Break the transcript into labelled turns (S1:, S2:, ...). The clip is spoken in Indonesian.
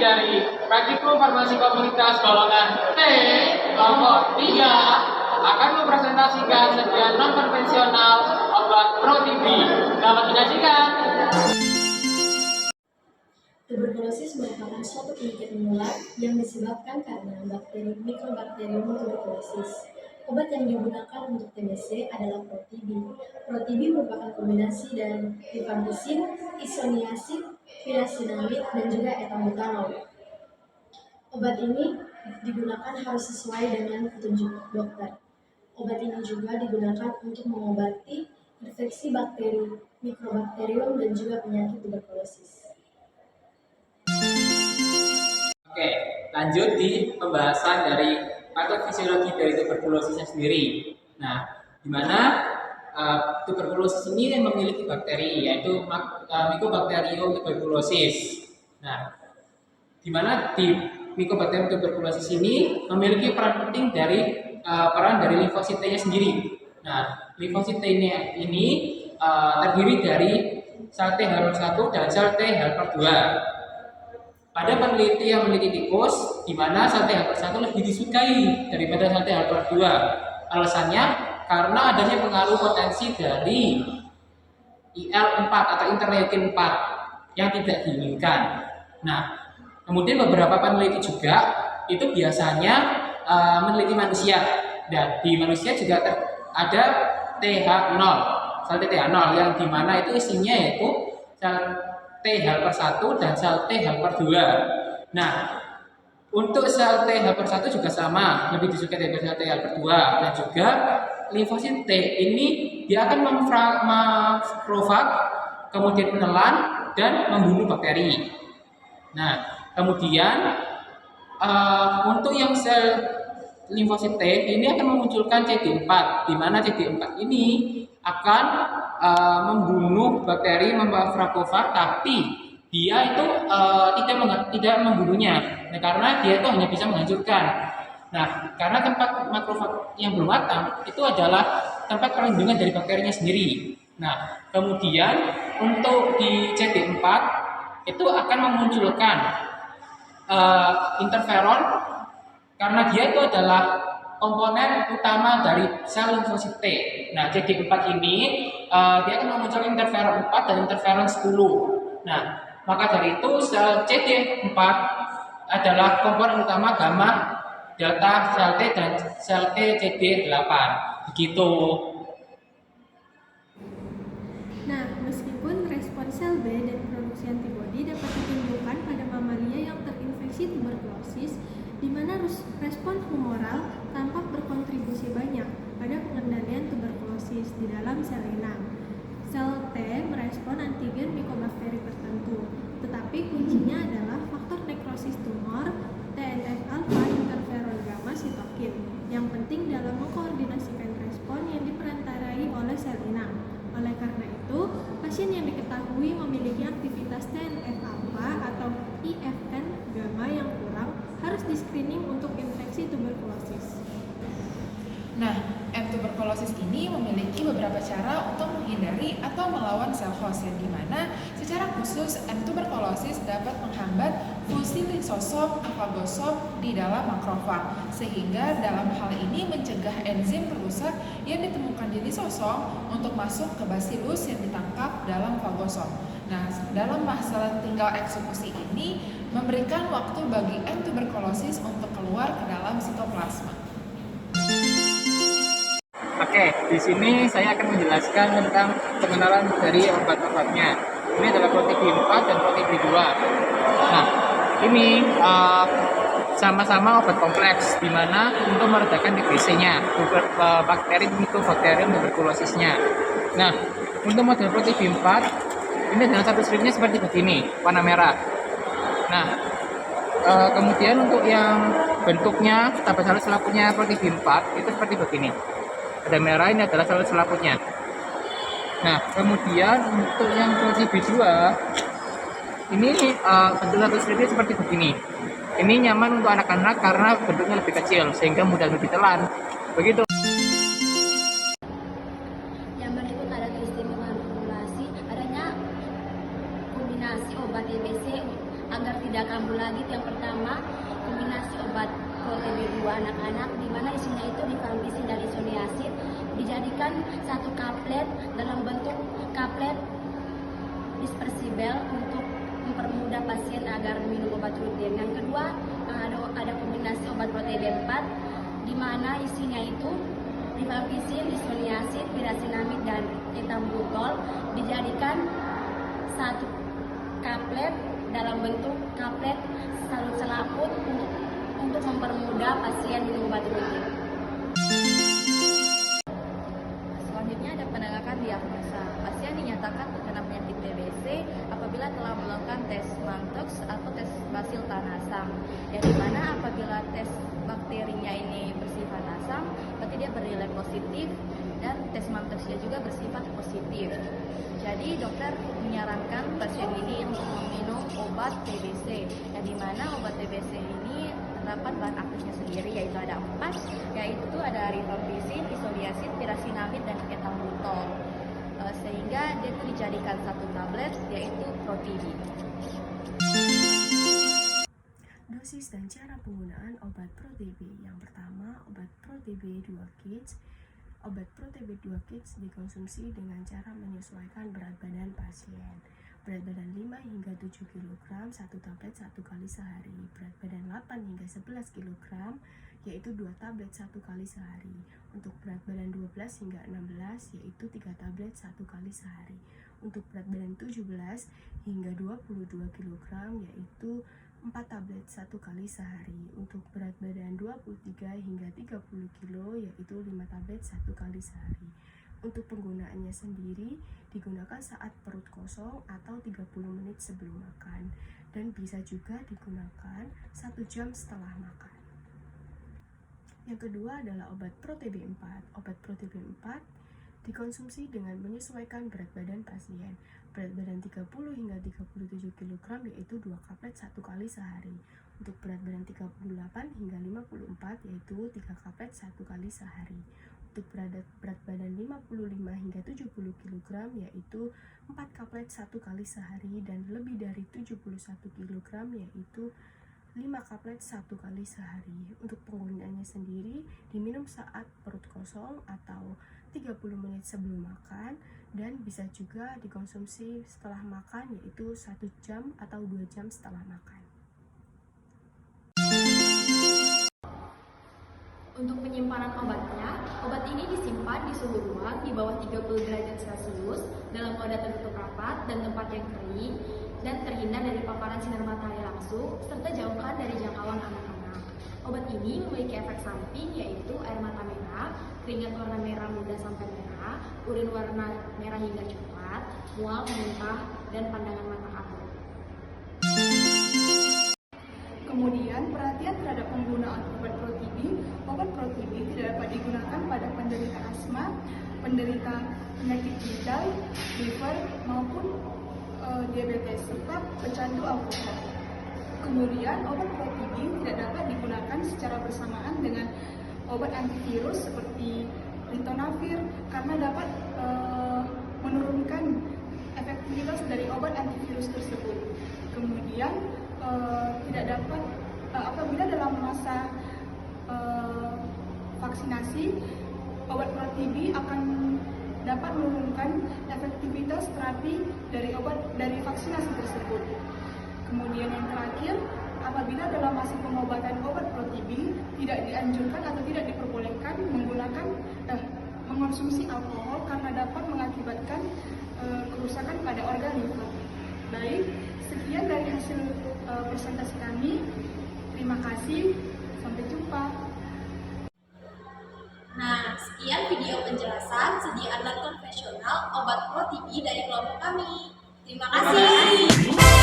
S1: dari Praktikum Farmasi Komunitas golongan T kelompok 3 akan mempresentasikan sekian non-konvensional obat Pro-TB. Selamat menyaksikan.
S2: Tuberkulosis merupakan suatu penyakit menular yang disebabkan karena bakteri Mycobacterium tuberculosis. Obat yang digunakan untuk TBC adalah Pro-TB. Pro-TB merupakan kombinasi dari rifampicin, isoniazid, pyrazinamide, dan juga ethambutol. Obat ini digunakan harus sesuai dengan petunjuk dokter. Obat ini juga digunakan untuk mengobati infeksi bakteri Mycobacterium dan juga penyakit tuberkulosis.
S1: Oke, lanjut di pembahasan dari patofisiologi dari tuberkulosisnya sendiri. Nah, di mana tuberkulosis ini memiliki bakteri, yaitu Mycobacterium tuberculosis. Nah, di mana di Mycobacterium tuberculosis ini memiliki peran penting dari peran dari limfosit T-nya sendiri. Nah, limfosit T-nya ini terdiri dari sel T helper 1 dan sel T helper 2. Pada peneliti yang meneliti tikus, di mana sel T helper 1 lebih disukai daripada sel T helper 2. Alasannya karena adanya pengaruh potensi dari IL-4 atau interleukin 4 yang tidak diinginkan. Nah, kemudian beberapa peneliti juga itu biasanya meneliti manusia, dan di manusia juga ada TH0, sel TH0 yang dimana itu isinya yaitu sel T helper 1 dan sel T helper 2. Nah, untuk sel T helper 1 juga sama, lebih disukai daripada sel T helper 2, dan juga limfosit T ini dia akan memfrofag, kemudian menelan dan membunuh bakteri. Nah, kemudian untuk yang sel limfosit T ini akan memunculkan CD4, di mana CD4 ini akan membunuh bakteri, memfragofag, tapi dia itu tidak membunuhnya. Nah, karena dia itu hanya bisa menghancurkan. Nah, karena tempat makrofag yang belum matang itu adalah tempat perlindungan dari bakterinya sendiri. Nah, kemudian untuk di CD4 itu akan memunculkan interferon, karena dia itu adalah komponen utama dari sel limfosit T. Nah, CD4 ini dia akan memunculkan interferon 4 dan interferon 10. Nah, maka dari itu sel CD4 adalah komponen utama gamma, delta, sel T dan sel T CD8. Begitu.
S3: Nah, meskipun respon sel B dan produksi antibodi dapat ditimbulkan pada mamalia yang terinfeksi tuberkulosis, di mana respon humoral tampak berkontribusi banyak pada pengendalian tuberkulosis di dalam sel inang. Sel T merespon antigen mikobakteri tertentu, tetapi kuncinya adalah faktor nekrosis tumor, TNF-alfa, interferon gamma, sitokin, yang penting dalam mengkoordinasikan respon yang diperantarai oleh sel inang. Oleh karena itu, pasien yang diketahui memiliki aktivitas TNF-alfa atau IFN gamma yang kurang harus di-screening untuk infeksi tuberkulosis.
S4: Nah, M tuberkulosis ini memiliki beberapa cara untuk menghindari atau melawan sel host, yang dimana secara khusus M tuberkulosis dapat menghambat fungsi lisosom, fagosom di dalam makrofag, sehingga dalam hal ini mencegah enzim perusak yang ditemukan di lisosom untuk masuk ke basilus yang ditangkap dalam fagosom. Nah, dalam masalah tinggal eksekusi ini memberikan waktu bagi M tuberkulosis untuk keluar ke dalam sitoplasma.
S1: Oke, di sini saya akan menjelaskan tentang pengenalan dari obat-obatnya. Ini adalah Pro-TB 4 dan Pro-TB 2. Nah, ini sama-sama obat kompleks, di mana untuk meredakan TBC-nya, bakteri Mycobacterium tuberculosisnya. Nah, untuk model Pro-TB 4, ini adalah satu stripnya seperti begini, warna merah. Nah, kemudian untuk yang bentuknya, tata sel selaputnya Pro-TB 4 itu seperti begini. Ada merah, ini adalah sel selaputnya. Nah, kemudian untuk yang Pro-TB 2, ini bentuk satu stripnya seperti begini. Ini nyaman untuk anak-anak karena bentuknya lebih kecil sehingga mudah untuk ditelan. Begitu.
S2: Yang berikut adalah keistimewaan formulasi adanya kombinasi obat TBC agar tidak
S5: tidak kambuh lagi. Yang pertama, kombinasi obat ProTB2 anak-anak di mana isinya itu difampisin dan isoniazid dijadikan satu kaplet dalam bentuk kaplet dispersibel untuk mempermudah pasien agar minum obat rutin. Yang kedua, ada kombinasi obat ProTB4 di mana isinya itu rifampisin, isoniazid, pirasinamid dan etambutol dijadikan satu kaplet dalam bentuk kaplet salut selaput untuk mempermudah pasien minum obat rutin.
S6: Selanjutnya ada penegakan diagnosa. Pasien dinyatakan terkena penyakit TBC apabila telah melakukan tes Mantoux atau tes basil tanah asam. Yang dimana apabila tes bakterinya ini bersifat asam, berarti dia bernilai positif dan tes Mantoux-nya juga bersifat positif. Jadi dokter menyarankan pasien ini untuk meminum obat TBC, yang dimana obat TBC ini terdapat bahan aktifnya sendiri, yaitu ada 4, yaitu ada rifampisin, isoniazid, pirasinamid, dan etambutol. Sehingga dia itu dijadikan satu tablet, yaitu ProTB.
S3: Dosis dan cara penggunaan obat ProTB. Yang pertama, obat ProTB 2 kits. Obat ProTB 2 kits dikonsumsi dengan cara menyesuaikan berat badan pasien. Berat badan 5 hingga 7 kg, 1 tablet 1 kali sehari. Berat badan 8 hingga 11 kg, yaitu 2 tablet 1 kali sehari. Untuk berat badan 12 hingga 16, yaitu 3 tablet 1 kali sehari. Untuk berat badan 17 hingga 22 kg, yaitu 4 tablet 1 kali sehari. Untuk berat badan 23 hingga 30 kg, yaitu 5 tablet 1 kali sehari. Untuk penggunaannya sendiri, digunakan saat perut kosong atau 30 menit sebelum makan, dan bisa juga digunakan 1 jam setelah makan. Yang kedua adalah obat ProTB4. Obat ProTB4 dikonsumsi dengan menyesuaikan berat badan pasien. Berat badan 30 hingga 37 kg, yaitu 2 kaplet 1 kali sehari. Untuk berat badan 38 hingga 54, yaitu 3 kaplet 1 kali sehari. Untuk berat badan 55 hingga 70 kg, yaitu 4 kaplet 1 kali sehari, dan lebih dari 71 kg, yaitu 5 kaplet 1 kali sehari. Untuk penggunaannya sendiri, diminum saat perut kosong atau 30 menit sebelum makan, dan bisa juga dikonsumsi setelah makan, yaitu 1 jam atau 2 jam setelah makan.
S2: Untuk penyimpanan obatnya, obat ini disimpan di suhu ruang di bawah 30 derajat Celcius dalam wadah tertutup rapat dan tempat yang kering dan terhindar dari paparan sinar matahari langsung serta jauhkan dari jangkauan anak-anak. Obat ini memiliki efek samping yaitu air mata merah, keringat warna merah muda sampai merah, urin warna merah hingga coklat, mual, muntah, dan pandangan mata kabur.
S7: Kemudian perhatian terhadap penggunaan obat ProTB. Obat ProTB tidak dapat digunakan pada penderita asma, penderita penyakit ginjal, liver, maupun diabetes serta pecandu alkohol. Kemudian obat ProTB tidak dapat digunakan secara bersamaan dengan obat antivirus seperti ritonavir karena dapat menurunkan efektivitas dari obat antivirus tersebut. Kemudian tidak dapat apabila dalam masa vaksinasi, obat ProTB akan dapat menurunkan efektivitas terapi dari vaksinasi tersebut. Kemudian yang terakhir, apabila dalam masa pengobatan obat ProTB tidak dianjurkan atau tidak diperbolehkan mengonsumsi alkohol karena dapat mengakibatkan kerusakan pada organ liver. Baik, sekian dari hasil presentasi kami. Terima kasih, sampai jumpa.
S2: Nah, sekian video penjelasan sediaan lab konvensional obat ProTB dari kelompok kami. Terima kasih.